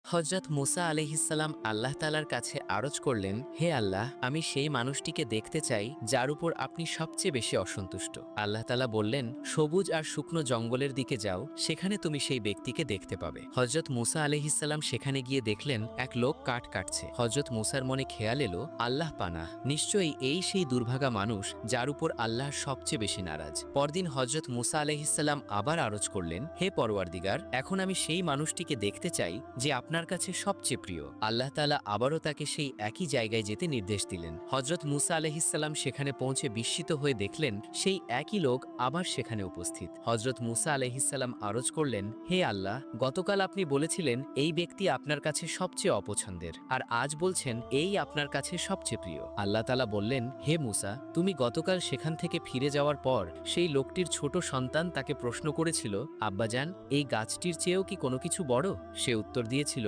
হযরত মুসা আলাইহিসসালাম আল্লাহ তাআলার কাছে আরজ করলেন, হে আল্লাহ, আমি সেই মানুষটিকে দেখতে চাই যার উপর আপনি সবচেয়ে বেশি অসন্তুষ্ট। আল্লাহ তাআলা বললেন, সবুজ আর শুকনো জঙ্গলের দিকে যাও, সেখানে তুমি সেই ব্যক্তিকে দেখতে পাবে। হযরত মুসা আলাইহিসসালাম সেখানে গিয়ে দেখলেন এক লোক কাঠ কাটছে। হযরত মুসার মনে খেয়াল এলো, আল্লাহ পানাহ, নিশ্চয়ই এই সেই দুর্ভাগা মানুষ যার উপর আল্লাহ সবচেয়ে বেশি নারাজ। পরদিন হযরত মুসা আলাইহিসসালাম আবার আরজ করলেন, হে পরওয়ারদিগার, এখন আমি সেই মানুষটিকে দেখতে চাই যে আপনার কাছে সবচেয়ে প্রিয়। আল্লাহ তাআলা আবারও তাকে সেই একই জায়গায় যেতে নির্দেশ দিলেন। হযরত মুসা আলাইহিসসালাম সেখানে পৌঁছে বিস্মিত হয়ে দেখলেন সেই একই লোক আবার সেখানে উপস্থিত। হযরত মুসা আলাইহিসসালাম আরজ করলেন, হে আল্লাহ, গতকাল আপনি বলেছিলেন এই ব্যক্তি আপনার কাছে সবচেয়ে অপছন্দের, আর আজ বলছেন এই আপনার কাছে সবচেয়ে প্রিয়। আল্লাহ তাআলা বললেন, হে মুসা, তুমি গতকাল সেখান থেকে ফিরে যাওয়ার পর সেই লোকটির ছোট সন্তান তাকে প্রশ্ন করেছিল, আব্বাজান, এই গাছটির চেয়েও কি কোনো কিছু বড়? সে উত্তর দিয়েছিল,